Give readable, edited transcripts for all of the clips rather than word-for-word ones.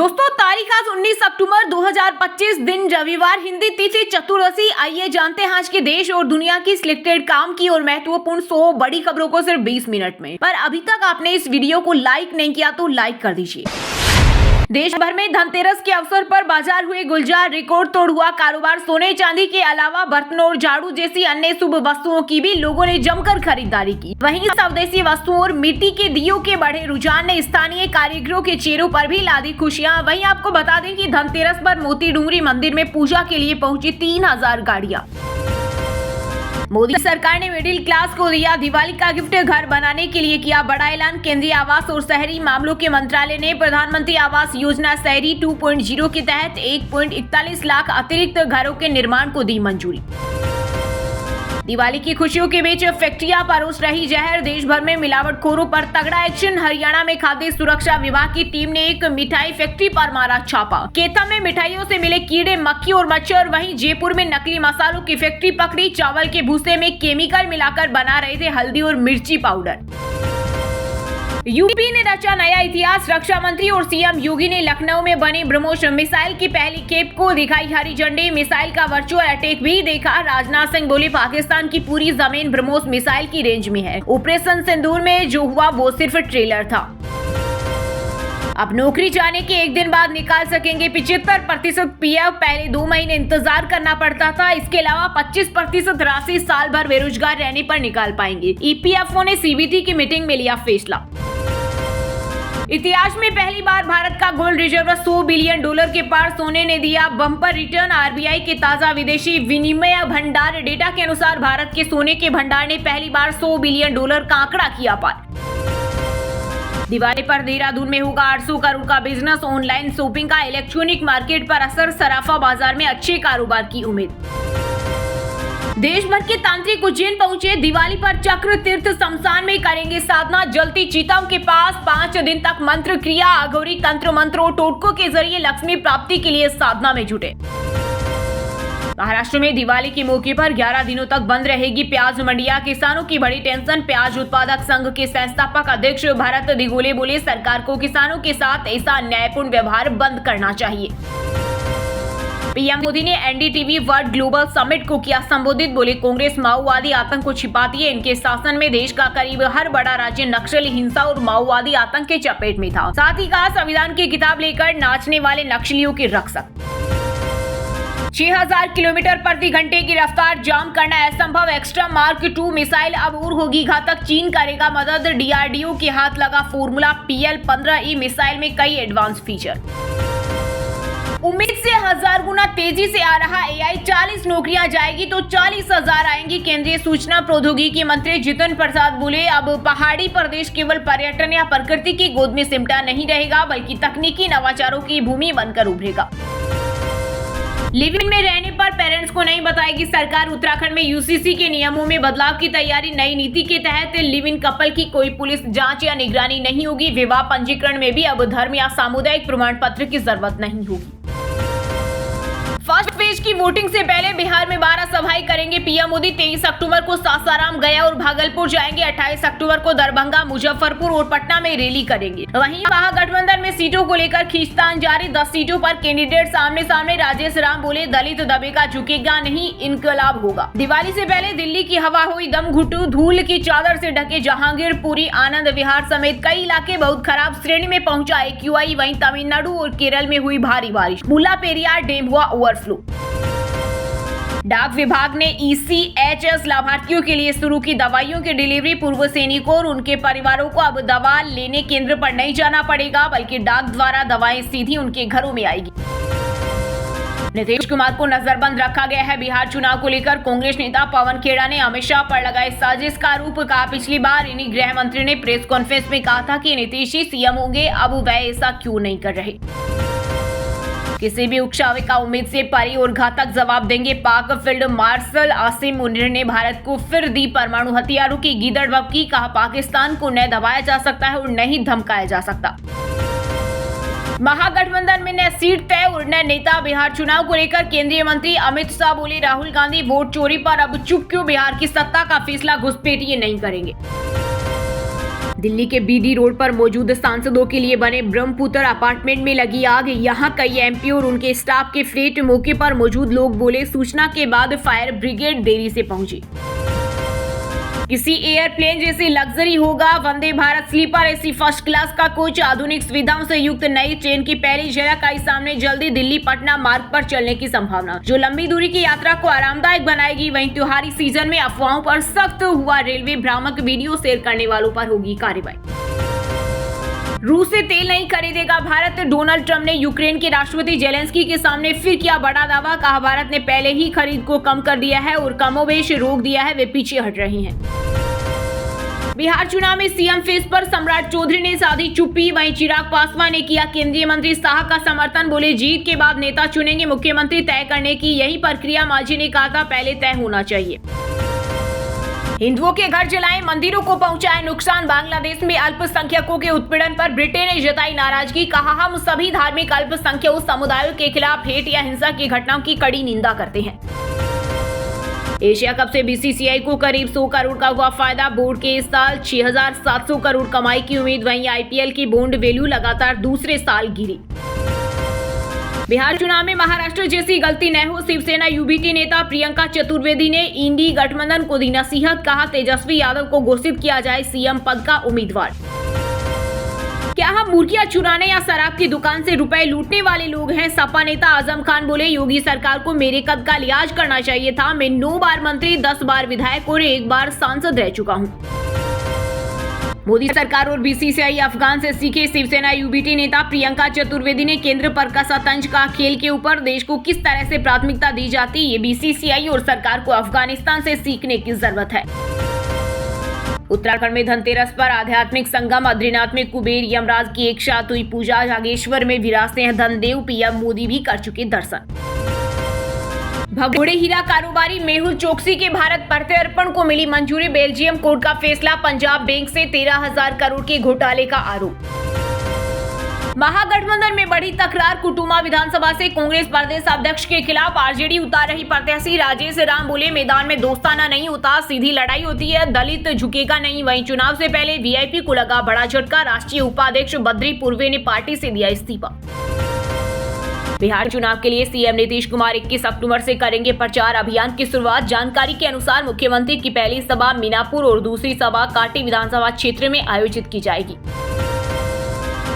दोस्तों तारीख आज 19 अक्टूबर 2025 दिन रविवार, हिंदी तिथि चतुर्दशी। आइए जानते हैं आज के देश और दुनिया की सिलेक्टेड काम की और महत्वपूर्ण 100 बड़ी खबरों को सिर्फ 20 मिनट में। पर अभी तक आपने इस वीडियो को लाइक नहीं किया तो लाइक कर दीजिए। देश भर में धनतेरस के अवसर पर बाजार हुए गुलजार, रिकॉर्ड तोड़ हुआ कारोबार। सोने चांदी के अलावा बर्तनों और झाड़ू जैसी अन्य शुभ वस्तुओं की भी लोगों ने जमकर खरीदारी की। वहीं स्वदेशी वस्तुओं और मिट्टी के दियों के बढ़े रुझान ने स्थानीय कारीगरों के चेहरों पर भी ला दी खुशियां। वहीं आपको बता दें कि धनतेरस पर मोती डूंगरी मंदिर में पूजा के लिए पहुंची 3000 गाड़ियां। मोदी सरकार ने मिडिल क्लास को दिया दिवाली का गिफ्ट, घर बनाने के लिए किया बड़ा ऐलान। केंद्रीय आवास और शहरी मामलों के मंत्रालय ने प्रधानमंत्री आवास योजना शहरी 2.0 के तहत 1.41 लाख अतिरिक्त घरों के निर्माण को दी मंजूरी। दिवाली की खुशियों के बीच फैक्ट्रियां परोस रही जहर, देश भर में मिलावटखोरों पर तगड़ा एक्शन। हरियाणा में खाद्य सुरक्षा विभाग की टीम ने एक मिठाई फैक्ट्री पर मारा छापा। केता में मिठाइयों से मिले कीड़े, मक्खी और मच्छर। वहीं जयपुर में नकली मसालों की फैक्ट्री पकड़ी, चावल के भूसे में केमिकल मिलाकर बना रहे थे हल्दी और मिर्ची पाउडर। यूपी ने रचा नया इतिहास, रक्षा मंत्री और सीएम योगी ने लखनऊ में बनी ब्रह्मोस मिसाइल की पहली खेप को दिखाई हरी झंडी। मिसाइल का वर्चुअल अटैक भी देखा। राजनाथ सिंह बोले पाकिस्तान की पूरी जमीन ब्रह्मोस मिसाइल की रेंज में है। ऑपरेशन सिंदूर में जो हुआ वो सिर्फ ट्रेलर था। अब नौकरी जाने के एक दिन बाद निकाल सकेंगे 75% पीएफ। पहले 2 महीने इंतजार करना पड़ता था। इसके अलावा 25% राशि साल भर बेरोजगार रहने पर निकाल पाएंगे। ईपीएफओ ने सीबीटी की मीटिंग में लिया फैसला। इतिहास में पहली बार भारत का गोल्ड रिजर्व $100 बिलियन के पार, सोने ने दिया बम्पर रिटर्न। आरबीआई के ताजा विदेशी विनिमय भंडार डेटा के अनुसार भारत के सोने के भंडार ने पहली बार $100 बिलियन का आंकड़ा किया पार। दिवाली पर देहरादून में होगा 800 करोड़ का बिजनेस। ऑनलाइन शॉपिंग का इलेक्ट्रॉनिक मार्केट पर असर, सराफा बाजार में अच्छे कारोबार की उम्मीद। देश भर के तांत्रिक उज्जैन पहुंचे, दिवाली पर चक्र तीर्थ शमशान में करेंगे साधना। जलती चिताओं के पास 5 दिन तक मंत्र क्रिया, अघोरी तंत्र मंत्र और टोटकों के जरिए लक्ष्मी प्राप्ति के लिए साधना में जुटे। महाराष्ट्र में दिवाली के मौके पर 11 दिनों तक बंद रहेगी प्याज मंडियां, किसानों की बड़ी टेंशन। प्याज उत्पादक संघ के संस्थापक अध्यक्ष भरत दिगोले बोले सरकार को किसानों के साथ ऐसा न्यायपूर्ण व्यवहार बंद करना चाहिए। पीएम मोदी ने एनडीटीवी वर्ल्ड ग्लोबल समिट को किया संबोधित, बोले कांग्रेस माओवादी आतंक को छिपाती है। इनके शासन में देश का करीब हर बड़ा राज्य नक्सली हिंसा और माओवादी आतंक के चपेट में था। साथ ही कहा संविधान की किताब लेकर नाचने वाले नक्सलियों के रक्षक। 6000 किलोमीटर प्रति घंटे की रफ्तार जाम करना असंभव, एक्स्ट्रा मार्क 2 मिसाइल अब और होगी घातक, चीन करेगा मदद। डीआरडीओ के हाथ लगा फॉर्मूला, PL-15E मिसाइल में कई एडवांस फीचर। उम्मीद से 1000 गुना तेजी से आ रहा AI, 40 नौकरियां जाएगी तो 40,000 आएंगी। केंद्रीय सूचना प्रौद्योगिकी मंत्री जितिन प्रसाद बोले अब पहाड़ी प्रदेश केवल पर्यटन या प्रकृति की गोद में सिमटा नहीं रहेगा, बल्कि तकनीकी नवाचारों की भूमि बनकर उभरेगा। लिव इन में रहने पर पेरेंट्स को नहीं बताएगी सरकार। उत्तराखंड में यूसीसी के नियमों में बदलाव की तैयारी। नई नीति के तहत लिव इन कपल की कोई पुलिस जांच या निगरानी नहीं होगी। विवाह पंजीकरण में भी अब धर्म या सामुदायिक प्रमाण पत्र की जरूरत नहीं होगी। फर्स्ट फेज की वोटिंग से पहले बिहार में 12 सभाएं करेंगे पीएम मोदी। 23 अक्टूबर को सासाराम, गया और भागलपुर जाएंगे। 28 अक्टूबर को दरभंगा, मुजफ्फरपुर और पटना में रैली करेंगे। वहीं महागठबंधन में सीटों को लेकर खींचतान जारी। 10 सीटों पर कैंडिडेट सामने सामने। राजेश राम बोले दलित दबेगा झुकेगा नहीं, इनकलाब होगा। दिवाली से पहले दिल्ली की हवा हुई दम घुटू, धूल की चादर से ढके जहांगीर, पुरी, आनंद विहार समेत कई इलाके बहुत खराब श्रेणी में पहुंचा AQI। वहीं तमिलनाडु और केरल में हुई भारी बारिश, मुल्लापेरियार डैम हुआ ओवरफ्लो। डाक विभाग ने ECHS लाभार्थियों के लिए शुरू की दवाइयों की डिलीवरी। पूर्व सैनिकों और उनके परिवारों को अब दवा लेने केंद्र पर नहीं जाना पड़ेगा, बल्कि डाक द्वारा दवाएं सीधी उनके घरों में आएगी। नीतीश कुमार को नजरबंद रखा गया है बिहार चुनाव को लेकर। कांग्रेस नेता पवन खेड़ा ने अमित शाह पर लगाए साजिश का आरोप। कहा पिछली बार इन्हीं गृह मंत्री ने प्रेस कॉन्फ्रेंस में कहा था कि नीतीश ही सीएम होंगे, अब वह ऐसा क्यों नहीं कर रहे। किसी भी उकसावे का उम्मीद से परी और घातक जवाब देंगे पाक। फील्ड मार्शल आसिम मुनीर ने भारत को फिर दी परमाणु हथियारों की गीदड़ भभकी। कहा पाकिस्तान को न दबाया जा सकता है और न ही धमकाया जा सकता। महागठबंधन में न सीट तय और न नेता। बिहार चुनाव को लेकर केंद्रीय मंत्री अमित शाह बोले राहुल गांधी वोट चोरी पर अब चुप क्यों, बिहार की सत्ता का फैसला घुसपैठिए नहीं करेंगे। दिल्ली के बीडी रोड पर मौजूद सांसदों के लिए बने ब्रह्मपुत्र अपार्टमेंट में लगी आग। यहां कई एमपी और उनके स्टाफ के फ्लैट मौके पर मौजूद लोग बोले, सूचना के बाद फायर ब्रिगेड देरी से पहुंची। किसी एयरप्लेन जैसी लग्जरी होगा Vande Bharat sleeper AC first class का कोच। आधुनिक सुविधाओं से युक्त नई ट्रेन की पहली झलक आई सामने। जल्दी दिल्ली पटना मार्ग पर चलने की संभावना, जो लंबी दूरी की यात्रा को आरामदायक बनाएगी। वहीं त्योहारी सीजन में अफवाहों पर सख्त हुआ रेलवे, भ्रामक वीडियो शेयर करने वालों पर होगी कार्रवाई। रूस से तेल नहीं खरीदेगा भारत। डोनाल्ड ट्रंप ने यूक्रेन के राष्ट्रपति जेलेंस्की के सामने फिर किया बड़ा दावा। कहा, भारत ने पहले ही खरीद को कम कर दिया है और कमोबेश रोक दिया है, वे पीछे हट रही हैं। बिहार चुनाव में सीएम फेस पर सम्राट चौधरी ने साधी चुप्पी। वहीं चिराग पासवान ने किया केंद्रीय मंत्री शाह का समर्थन। बोले, जीत के बाद नेता चुनेंगे, मुख्यमंत्री तय करने की यही प्रक्रिया मांझी ने कहा था पहले तय होना चाहिए। हिंदुओं के घर जलाएं, मंदिरों को पहुंचाए नुकसान। बांग्लादेश में अल्पसंख्यकों के उत्पीड़न पर ब्रिटेन ने जताई नाराजगी। कहा, हम सभी धार्मिक अल्पसंख्यक समुदायों के खिलाफ हेट या हिंसा की घटनाओं की कड़ी निंदा करते हैं। एशिया कप से बीसीसीआई को करीब 100 करोड़ का हुआ फायदा। बोर्ड के इस साल 6,700 करोड़ कमाई की उम्मीद। वहीं आईपीएल की बॉन्ड वैल्यू लगातार दूसरे साल गिरी। बिहार चुनाव में महाराष्ट्र जैसी गलती न हो, शिवसेना यूबीटी नेता प्रियंका चतुर्वेदी ने इंडी गठबंधन को दी नसीहत। कहा, तेजस्वी यादव को घोषित किया जाए सीएम पद का उम्मीदवार। क्या हम मुर्गियां चुराने या शराब की दुकान से रुपए लूटने वाले लोग हैं? सपा नेता आजम खान बोले, योगी सरकार को मेरे कद का लिहाज करना चाहिए था। मैं 9 बार मंत्री, 10 बार विधायक और 1 बार सांसद रह चुका हूं। मोदी सरकार और बीसीसीआई अफगान से सीखे। शिवसेना यूबीटी नेता प्रियंका चतुर्वेदी ने केंद्र पर कसा तंज। का खेल के ऊपर देश को किस तरह से प्राथमिकता दी जाती, ये बीसीसीआई और सरकार को अफगानिस्तान से सीखने की जरूरत है। उत्तराखंड में धनतेरस पर आध्यात्मिक संगम। अद्रीनाथ में कुबेर यमराज की एक साथ हुई पूजा। जागेश्वर में विरासते हैं धनदेव। पीएम मोदी भी कर चुके दर्शन। भगोड़े हीरा कारोबारी मेहुल चोकसी के भारत प्रत्यर्पण को मिली मंजूरी। बेल्जियम कोर्ट का फैसला। पंजाब बैंक से 13,000 करोड़ के घोटाले का आरोप। महागठबंधन में बढ़ी तकरार। कुटुमा विधानसभा से कांग्रेस प्रदेश अध्यक्ष के खिलाफ आरजेडी उतार रही प्रत्याशी। राजेश राम बोले, मैदान में दोस्ताना नहीं होता, सीधी लड़ाई होती है, दलित झुकेगा नहीं। वहीं चुनाव से पहले वीआईपी को लगा बड़ा झटका। राष्ट्रीय उपाध्यक्ष बद्री पूर्वे ने पार्टी से दिया इस्तीफा। बिहार चुनाव के लिए सीएम नीतीश कुमार 21 अक्टूबर से करेंगे प्रचार अभियान की शुरुआत। जानकारी के अनुसार मुख्यमंत्री की पहली सभा मीनापुर और दूसरी सभा कांटी विधानसभा क्षेत्र में आयोजित की जाएगी।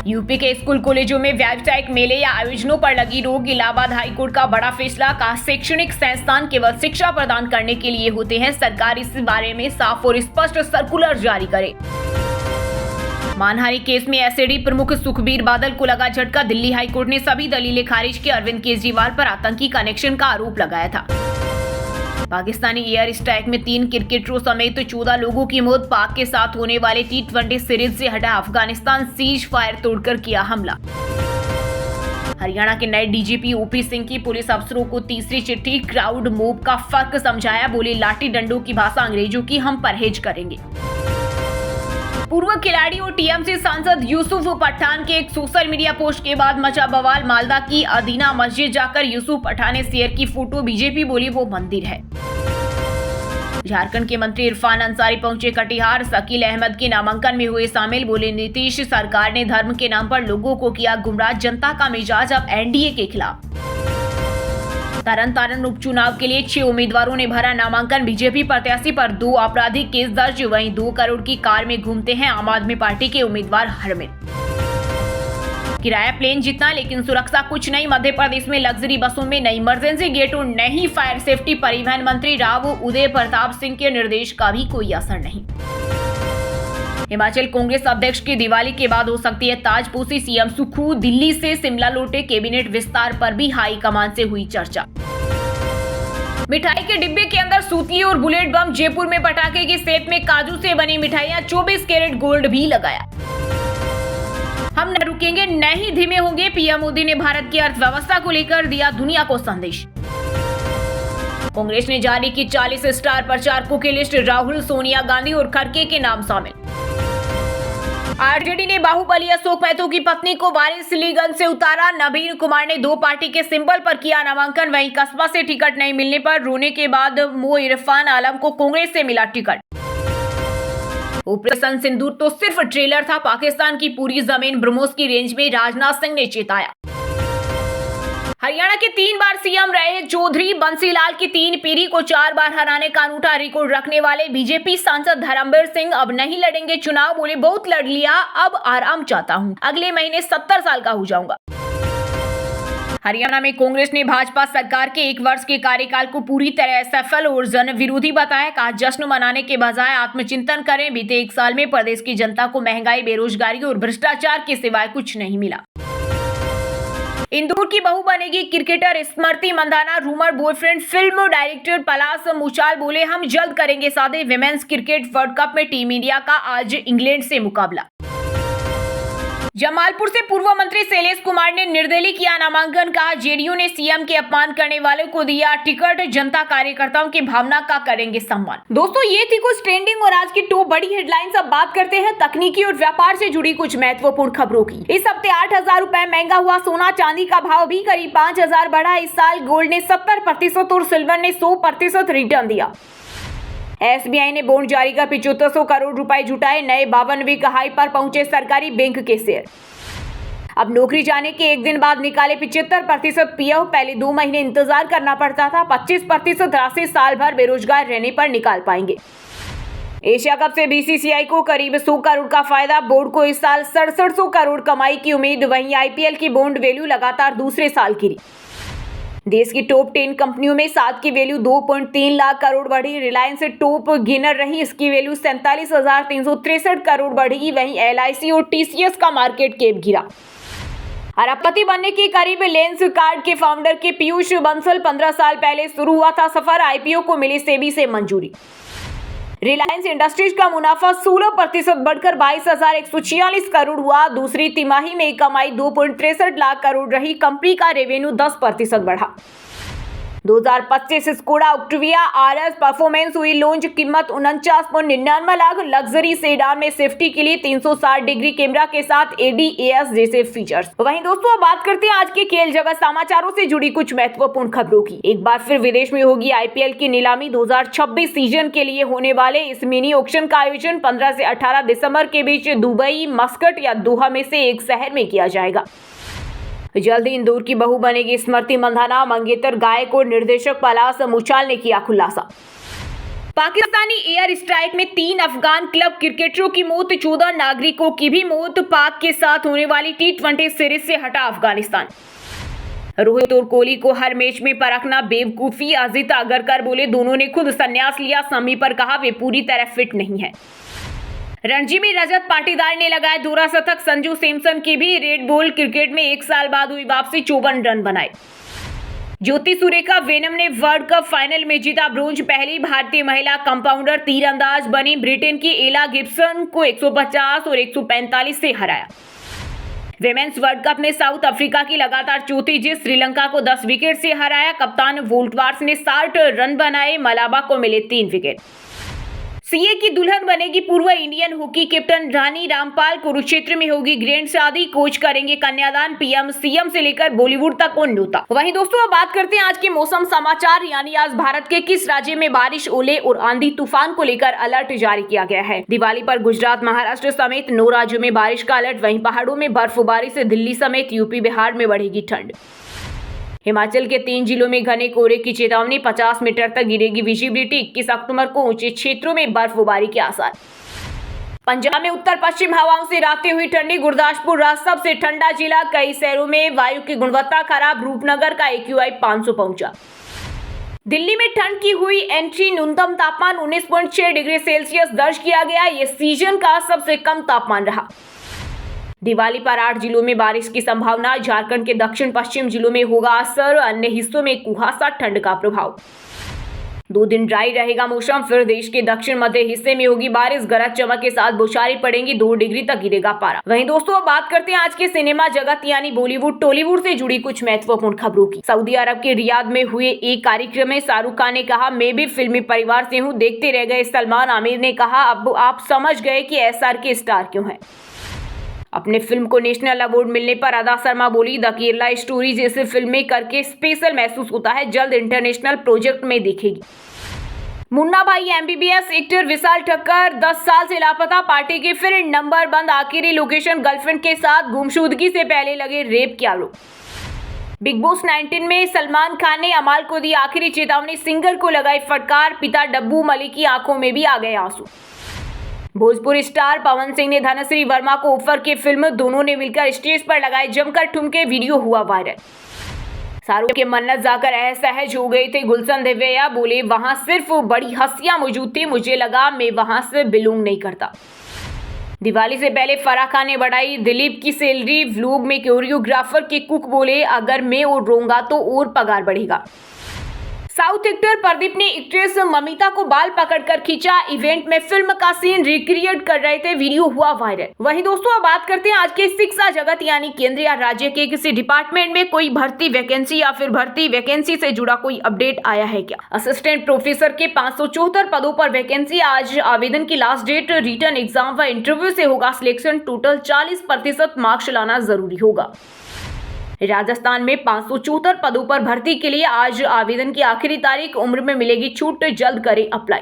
यूपी के स्कूल कॉलेजों में व्यावसायिक मेले या आयोजनों पर लगी रोक। इलाहाबाद हाईकोर्ट का बड़ा फैसला। कहा, शैक्षणिक संस्थान केवल शिक्षा प्रदान करने के लिए होते हैं। सरकार इस बारे में साफ और स्पष्ट सर्कुलर जारी करे। मानहानि केस में एसएडी प्रमुख सुखबीर बादल को लगा झटका। दिल्ली हाईकोर्ट ने सभी दलीलें खारिज की। अरविंद केजरीवाल पर आतंकी कनेक्शन का आरोप लगाया था। पाकिस्तानी एयर स्ट्राइक में 3 क्रिकेटरों समेत 14 लोगों की मौत। पाक के साथ होने वाले T20 सीरीज से हटा अफगानिस्तान। सीज फायर तोड़कर किया हमला। हरियाणा के नए डीजीपी ओपी सिंह की पुलिस अफसरों को तीसरी चिट्ठी। क्राउड मूव का फर्क समझाया। बोले, लाठी डंडों की भाषा अंग्रेजों की हम परहेज करेंगे। पूर्व खिलाड़ी और टीएमसी सांसद यूसुफ पठान के एक सोशल मीडिया पोस्ट के बाद मचा बवाल। मालदा की अदीना मस्जिद जाकर यूसुफ पठान ने शेयर की फोटो। बीजेपी बोली वो मंदिर है। झारखंड के मंत्री इरफान अंसारी पहुंचे कटिहार। शकील अहमद के नामांकन में हुए शामिल। बोले, नीतीश सरकार ने धर्म के नाम पर लोगों को किया गुमराह। जनता का मिजाज अब एनडीए के खिलाफ। तरन उपचुनाव के लिए 6 उम्मीदवारों ने भरा नामांकन। बीजेपी प्रत्याशी पर 2 आपराधिक केस दर्ज। वहीं 2 करोड़ की कार में घूमते हैं आम आदमी पार्टी के उम्मीदवार हरमित। किराया प्लेन जितना लेकिन सुरक्षा कुछ नहीं। मध्य प्रदेश में लग्जरी बसों में नई इमरजेंसी गेट और नहीं फायर सेफ्टी। परिवहन मंत्री राव उदय प्रताप सिंह के निर्देश का भी कोई असर नहीं। हिमाचल कांग्रेस अध्यक्ष की दिवाली के बाद हो सकती है ताजपोशी। सीएम सुखू दिल्ली से शिमला लौटे। कैबिनेट विस्तार पर भी हाईकमान से हुई चर्चा। मिठाई के डिब्बे के अंदर सूतली और बुलेट बम। जयपुर में पटाखे की सेट में काजू से बनी मिठाइयां। 24 कैरेट गोल्ड भी लगाया। हम न रुकेंगे, न ही धीमे होंगे। पीएम मोदी ने भारत की अर्थव्यवस्था को लेकर दिया दुनिया को संदेश। कांग्रेस ने जारी की 40 स्टार प्रचारकों की लिस्ट। राहुल, सोनिया गांधी और खड़गे के नाम शामिल। आरजेडी ने बाहुबली अशोक महतो की पत्नी को वारिसलीगंज से उतारा। नवीन कुमार ने 2 पार्टी के सिंबल पर किया नामांकन। वहीं कस्बा से टिकट नहीं मिलने पर रोने के बाद इरफान आलम को कांग्रेस से मिला टिकट। ऑपरेशन सिंदूर तो सिर्फ ट्रेलर था, पाकिस्तान की पूरी जमीन ब्रह्मोस की रेंज में, राजनाथ सिंह ने चेताया। हरियाणा के 3 बार सीएम रहे चौधरी बंसीलाल की 3 पीढ़ी को 4 बार हराने का अनूठा रिकॉर्ड रखने वाले बीजेपी सांसद धर्मवीर सिंह अब नहीं लड़ेंगे चुनाव। बोले बहुत लड़ लिया, अब आराम चाहता हूं, अगले महीने 70 साल का हो जाऊंगा। हरियाणा में कांग्रेस ने भाजपा सरकार के 1 वर्ष के कार्यकाल को पूरी तरह असफल और जन विरोधी बताया। कहा जश्न मनाने के बजाय आत्मचिंतन करें, बीते 1 साल में प्रदेश की जनता को महंगाई, बेरोजगारी और भ्रष्टाचार के सिवाय कुछ नहीं मिला। इंदौर की बहू बनेगी cricketer Smriti Mandhana, rumour boyfriend film director Palash Muchhal बोले हम जल्द करेंगे शादी। विमेंस क्रिकेट वर्ल्ड कप में टीम इंडिया का आज इंग्लैंड से मुकाबला। जमालपुर से पूर्व मंत्री शैलेश कुमार ने निर्दलीय किया नामांकन। कहा जेडीयू ने सीएम के अपमान करने वालों को दिया टिकट, जनता कार्यकर्ताओं की भावना का करेंगे सम्मान। दोस्तों ये थी कुछ ट्रेंडिंग और आज की टॉप बड़ी हेडलाइंस। अब बात करते हैं तकनीकी और व्यापार से जुड़ी कुछ महत्वपूर्ण खबरों की। इस हफ्ते 8,000 रुपए महंगा हुआ सोना, चांदी का भाव भी करीब 5,000 बढ़ा। इस साल गोल्ड ने 70% और सिल्वर ने 100% रिटर्न दिया। एसबीआई ने बॉन्ड जारी कर 7500 करोड़ रुपए जुटाए। नए 52वें हाई पर पहुंचे सरकारी बैंक के शेयर। अब नौकरी जाने के 1 दिन बाद निकाले 75% पीएफ। पहले 2 महीने इंतजार करना पड़ता था। 25% राशि साल भर बेरोजगार रहने पर निकाल पाएंगे। एशिया कप से बीसीसीआई को करीब 100 करोड़ का फायदा। बोर्ड को इस साल 6700 करोड़ कमाई की उम्मीद। वहीं आईपीएल की बॉन्ड वैल्यू लगातार दूसरे साल गिरी। देश की टॉप 10 कंपनियों में 7 की वैल्यू 2.3 लाख करोड़ बढ़ी। रिलायंस टॉप गेनर रही, इसकी वैल्यू 47,363 करोड़ बढ़ी। वहीं एलआईसी और टीसीएस का मार्केट कैप गिरा। अरबपति बनने के करीब लेंस कार्ड के फाउंडर के पीयूष बंसल 15 साल पहले शुरू हुआ था सफर। आईपीओ को मिली सेबी से मंजूरी। रिलायंस इंडस्ट्रीज का मुनाफा 16% बढ़कर 22,146 करोड़ हुआ। दूसरी तिमाही में कमाई 2.63 लाख करोड़ रही। कंपनी का रेवेन्यू 10% बढ़ा। 2025 स्कोडा ऑक्टिविया आरएस परफॉर्मेंस हुई लॉन्च। कीमत 49.99 लाख। लग्जरी सेडान में सेफ्टी के लिए 360 डिग्री कैमरा के साथ एडीएस जैसे फीचर्स। वहीं दोस्तों अब बात करते हैं आज के खेल जगत समाचारों से जुड़ी कुछ महत्वपूर्ण खबरों की। एक बार फिर विदेश में होगी आईपीएल की नीलामी। 2026 सीजन के लिए होने वाले इस मिनी ऑक्शन का आयोजन 15 से 18 दिसंबर के बीच दुबई, मस्कट या दोहा में से एक शहर में किया जाएगा। जल्द ही इंदौर की बहू बनेगी स्मृति मंधाना। मंगेतर गायक और निर्देशक पलाश मुछाल ने किया खुलासा। पाकिस्तानी एयर स्ट्राइक में 3 अफगान क्लब क्रिकेटरों की मौत, 14 नागरिकों की भी मौत। पाक के साथ होने वाली T20 सीरीज से हटा अफगानिस्तान। रोहित और कोहली को हर मैच में परखना बेवकूफी। अजित अगरकर बोले दोनों ने खुद संन्यास लिया। शमी पर कहा वे पूरी तरह फिट नहीं है। रणजी में रजत पाटीदार ने लगाया दोहरा शतक। संजू सैमसन की भी रेड बॉल क्रिकेट में 1 साल बाद हुई वापसी, 54 रन बनाए। ज्योति सुरेखा वेनम ने वर्ल्ड कप फाइनल में जीता ब्रोंज। पहली भारतीय महिला कंपाउंडर तीरंदाज बनी। ब्रिटेन की एला गिब्सन को 150 और 145 से हराया। विमेंस वर्ल्ड कप में साउथ अफ्रीका की लगातार चौथी जीत। श्रीलंका को 10 विकेट से हराया। कप्तान वोल्टवार्स ने 60 रन बनाए। मलाबा को मिले 3 विकेट। सीए की दुल्हन बनेगी पूर्व Indian hockey captain Rani Rampal. Kurukshetra में होगी ग्रैंड शादी। कोच करेंगे कन्यादान। पीएम सीएम से लेकर बॉलीवुड तक को न्योता। वहीं दोस्तों अब बात करते हैं आज के मौसम समाचार, यानी आज भारत के किस राज्य में बारिश, ओले और आंधी तूफान को लेकर अलर्ट जारी किया गया है। दिवाली पर गुजरात, महाराष्ट्र समेत 9 राज्यों में बारिश का अलर्ट। वहीं पहाड़ों में बर्फबारी से दिल्ली समेत यूपी, बिहार में बढ़ेगी ठंड। हिमाचल के 3 जिलों में घने कोहरे की चेतावनी। 50 मीटर तक गिरेगी विजिबिलिटी। 21 अक्टूबर को ऊंचे क्षेत्रों में बर्फबारी के आसार। पंजाब में उत्तर पश्चिम हवाओं से रातें हुई ठंडी। गुरदासपुर रहा सबसे ठंडा जिला। कई शहरों में वायु की गुणवत्ता खराब। रूपनगर का AQI 500 पहुंचा। दिल्ली में ठंड की हुई एंट्री। न्यूनतम तापमान 19.6 डिग्री सेल्सियस दर्ज किया गया। यह सीजन का सबसे कम तापमान रहा। दिवाली पर 8 जिलों में बारिश की संभावना। झारखंड के दक्षिण पश्चिम जिलों में होगा असर। अन्य हिस्सों में कुहासा, ठंड का प्रभाव। 2 दिन ड्राई रहेगा मौसम। फिर देश के दक्षिण मध्य हिस्से में होगी बारिश। गरज चमक के साथ बौछारें पड़ेंगी। 2 डिग्री तक गिरेगा पारा। वहीं दोस्तों अब बात करते हैं आज के सिनेमा जगत यानी बॉलीवुड, टॉलीवुड से जुड़ी कुछ महत्वपूर्ण खबरों की। सऊदी अरब के रियाद में हुए एक कार्यक्रम में शाहरुख खान ने कहा मैं भी फिल्मी परिवार से हूँ। देखते रह गए सलमान। आमिर ने कहा अब आप समझ गए कि SRK स्टार क्यों है। अपने फिल्म को नेशनल अवार्ड मिलने पर अदा शर्मा बोली द केरला स्टोरी जैसे फिल्में करके स्पेशल महसूस होता है। जल्द इंटरनेशनल प्रोजेक्ट में देखेगी। मुन्ना भाई एमबीबीएस एक्टर विशाल ठक्कर 10 साल से लापता, पार्टी के फिर नंबर बंद, आखिरी लोकेशन गर्लफ्रेंड के साथ, गुमशुदगी से पहले लगे रेप के आरोप। बिग बॉस 19 में सलमान खान ने अमाल को दी आखिरी चेतावनी, सिंगर को लगाई फटकार, पिता डब्बू मलिक की आंखों में भी आ गए आंसू। भोजपुरी स्टार पवन सिंह ने धनश्री वर्मा को ऑफर की फिल्म, दोनों ने मिलकर स्टेज पर लगाए जमकर ठुमके, वीडियो हुआ वायरल। शाहरुख के मन्नत जाकर असहज हो गए थे गुलशन दिव्या, बोले वहां सिर्फ बड़ी हस्तियां मौजूद थी, मुझे लगा मैं वहां से बिलोंग नहीं करता। दिवाली से पहले फराह खान ने बढ़ाई दिलीप की सैलरी, व्लॉग में कोरियोग्राफर के कुक बोले अगर मैं और रोऊंगा तो और पगार बढ़ेगा। साउथ एक्टर प्रदीप ने एक्ट्रेस ममिता को बाल पकड़कर खींचा, इवेंट में फिल्म का सीन रिक्रिएट कर रहे थे, वीडियो हुआ वायरल। वहीं दोस्तों अब बात करते हैं आज के शिक्षा जगत यानी केंद्र या राज्य के किसी डिपार्टमेंट में कोई भर्ती वैकेंसी या फिर भर्ती वैकेंसी से जुड़ा कोई अपडेट आया है क्या। असिस्टेंट प्रोफेसर के 574 पदों पर वैकेंसी, आज आवेदन की लास्ट डेट, रिटर्न एग्जाम व इंटरव्यू से होगा सिलेक्शन, टोटल 40% मार्क्स लाना जरूरी होगा। राजस्थान में 574 पदों पर भर्ती के लिए आज आवेदन की आखिरी तारीख, उम्र में मिलेगी छूट, जल्द करें अप्लाई।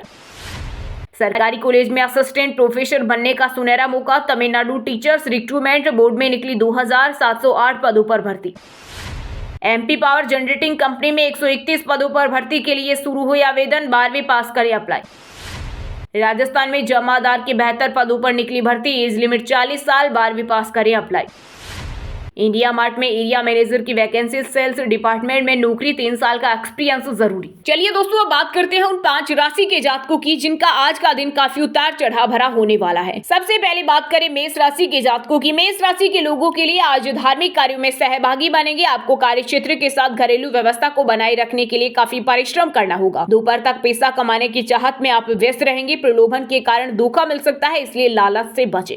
सरकारी कॉलेज में असिस्टेंट प्रोफेसर बनने का सुनहरा मौका, तमिलनाडु टीचर्स रिक्रूटमेंट बोर्ड में निकली 2708 पदों पर भर्ती। एमपी पावर जनरेटिंग कंपनी में 131 पदों पर भर्ती के लिए शुरू हुए आवेदन, 12वीं पास करें अप्लाई। राजस्थान में जमादार के 72 पदों पर निकली भर्ती, एज लिमिट 40 साल, 12वीं पास करें अप्लाई। इंडिया मार्ट में एरिया मैनेजर की वैकेंसी, सेल्स डिपार्टमेंट में नौकरी, 3 साल का एक्सपीरियंस जरूरी। चलिए दोस्तों अब बात करते हैं उन 5 राशि के जातकों की जिनका आज का दिन काफी उतार चढ़ाव भरा होने वाला है। सबसे पहले बात करें मेष राशि के जातकों की। मेष राशि के लोगों के लिए आज धार्मिक कार्यों में सहभागी बनेंगे। आपको कार्य क्षेत्र के साथ घरेलू व्यवस्था को बनाए रखने के लिए काफी परिश्रम करना होगा। दोपहर तक पैसा कमाने की चाहत में आप व्यस्त रहेंगे। प्रलोभन के कारण धोखा मिल सकता है, इसलिए लालच से बचें।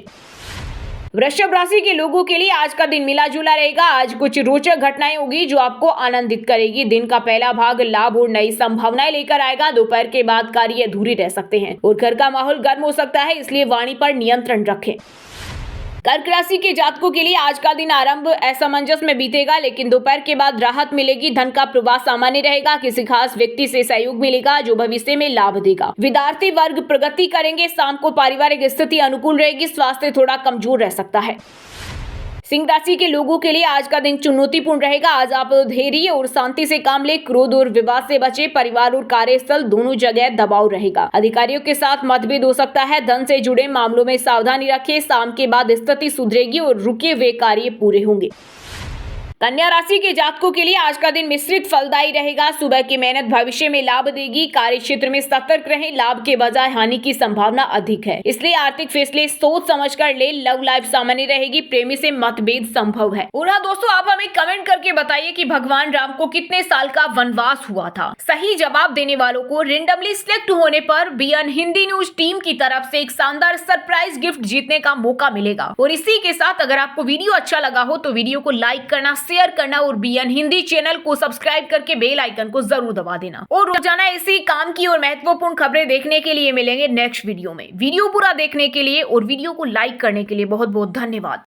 वृषभ राशि के लोगों के लिए आज का दिन मिला जुला रहेगा। आज कुछ रोचक घटनाएं होगी जो आपको आनंदित करेगी। दिन का पहला भाग लाभ और नई संभावनाएं लेकर आएगा। दोपहर के बाद कार्य अधूरे रह सकते हैं और घर का माहौल गर्म हो सकता है, इसलिए वाणी पर नियंत्रण रखें। कर्क राशि के जातकों के लिए आज का दिन आरंभ असमंजस में बीतेगा, लेकिन दोपहर के बाद राहत मिलेगी। धन का प्रवाह सामान्य रहेगा। किसी खास व्यक्ति से सहयोग मिलेगा जो भविष्य में लाभ देगा। विद्यार्थी वर्ग प्रगति करेंगे। शाम को पारिवारिक स्थिति अनुकूल रहेगी। स्वास्थ्य थोड़ा कमजोर रह सकता है। सिंह राशि के लोगों के लिए आज का दिन चुनौतीपूर्ण रहेगा। आज आप धैर्य और शांति से काम लें। क्रोध और विवाद से बचें। परिवार और कार्यस्थल दोनों जगह दबाव रहेगा। अधिकारियों के साथ मतभेद हो सकता है। धन से जुड़े मामलों में सावधानी रखें। शाम के बाद स्थिति सुधरेगी और रुके हुए कार्य पूरे होंगे। कन्या राशि के जातकों के लिए आज का दिन मिश्रित फलदायी रहेगा। सुबह की मेहनत भविष्य में लाभ देगी। कार्य क्षेत्र में सतर्क रहें। लाभ के बजाय हानि की संभावना अधिक है, इसलिए आर्थिक फैसले सोच समझकर ले। लव लाइफ सामान्य रहेगी। प्रेमी से मतभेद संभव है। और हाँ दोस्तों, आप हमें कमेंट करके बताइए कि भगवान राम को कितने साल का वनवास हुआ था। सही जवाब देने वालों को रेंडमली सिलेक्ट होने पर बीएन हिंदी न्यूज टीम की तरफ से एक शानदार सरप्राइज गिफ्ट जीतने का मौका मिलेगा। और इसी के साथ अगर आपको वीडियो अच्छा लगा हो तो वीडियो को लाइक करना, शेयर करना और बीएन हिंदी चैनल को सब्सक्राइब करके बेल आइकन को जरूर दबा देना। और रोजाना इसी काम की और महत्वपूर्ण खबरें देखने के लिए मिलेंगे नेक्स्ट वीडियो में। वीडियो पूरा देखने के लिए और वीडियो को लाइक करने के लिए बहुत बहुत धन्यवाद।